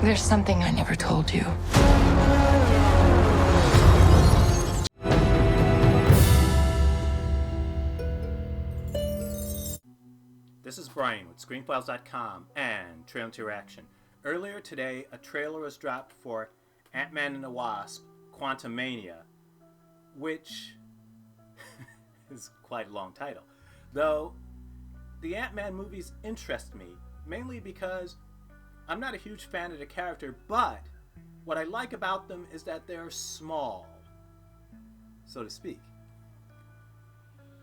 There's something I never told you. This is Brian with ScreenFiles.com and Trailer Interaction. Earlier today, a trailer was dropped for Ant-Man and the Wasp, Quantumania, which is quite a long title. Though, the Ant-Man movies interest me, mainly because I'm not a huge fan of the character, but what I like about them is that they're small, so to speak.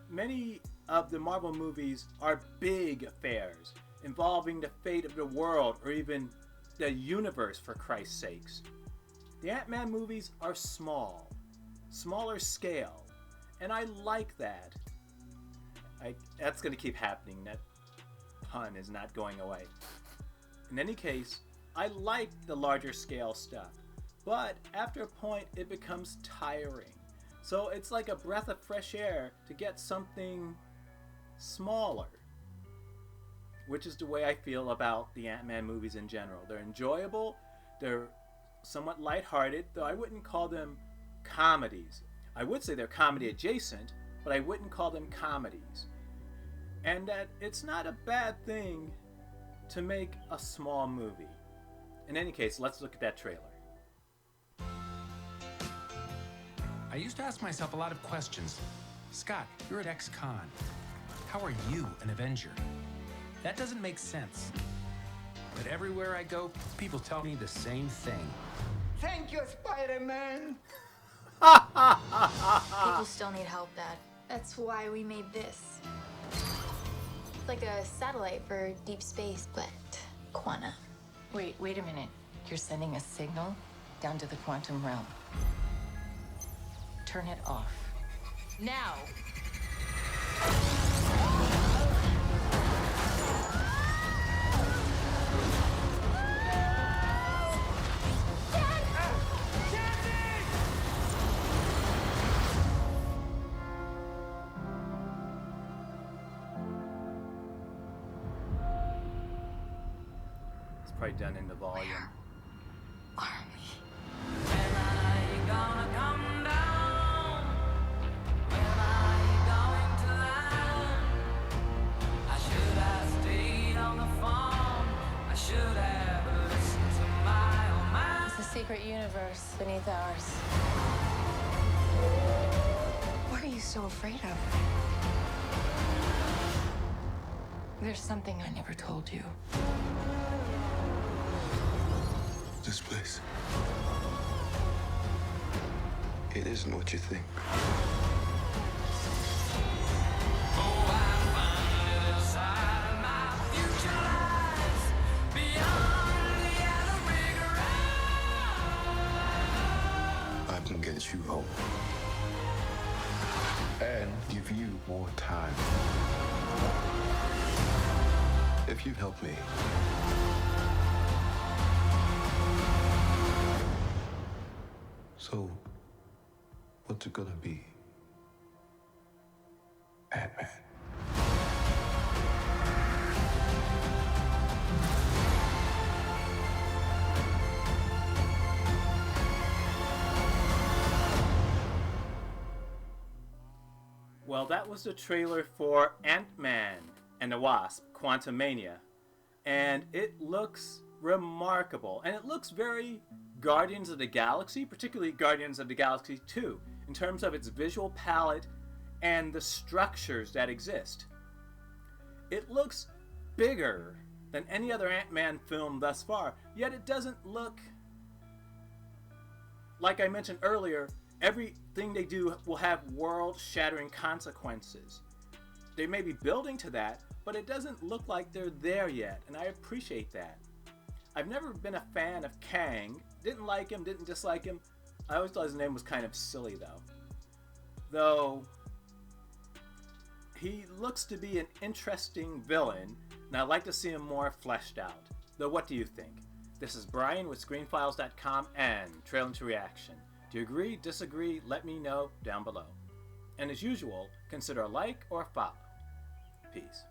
Many of the Marvel movies are big affairs, involving the fate of the world or even the universe, for Christ's sakes. The Ant-Man movies are small, smaller scale, and I like that. That's going to keep happening. That pun is not going away. In any case, I like the larger scale stuff, but after a point it becomes tiring. So it's like a breath of fresh air to get something smaller, which is the way I feel about the Ant-Man movies in general. They're enjoyable, they're somewhat lighthearted, though I wouldn't call them comedies. I would say they're comedy adjacent, but I wouldn't call them comedies. And that it's not a bad thing to make a small movie. In any case, let's look at that trailer. I used to ask myself a lot of questions. Scott, you're at ex-con. How are you an Avenger? That doesn't make sense. But everywhere I go, people tell me the same thing. Thank you, Spider-Man! People still need help, Dad. That's why we made this. It's like a satellite for deep space, but quanta. Wait a minute. You're sending a signal down to the quantum realm. Turn it off. Now! It's probably done in the volume. Are we? It's a secret universe beneath ours. What are you so afraid of? There's something I never told you. This place. It isn't what you think. I can get you home. And give you more time. If you help me. So, what's it gonna be? Ant-Man. Well, that was the trailer for Ant-Man and the Wasp, Quantumania. And it looks remarkable. And it looks very Guardians of the Galaxy, particularly Guardians of the Galaxy 2, in terms of its visual palette and the structures that exist. It looks bigger than any other Ant-Man film thus far, yet it doesn't look... Like I mentioned earlier, everything they do will have world-shattering consequences. They may be building to that, but it doesn't look like they're there yet, and I appreciate that. I've never been a fan of Kang. Didn't like him, didn't dislike him. I always thought his name was kind of silly, though. Though, he looks to be an interesting villain, and I'd like to see him more fleshed out. Though, what do you think? This is Brian with ScreenFiles.com and Trailer to Reaction. Do you agree, disagree? Let me know down below. And as usual, consider a like or a follow. Peace.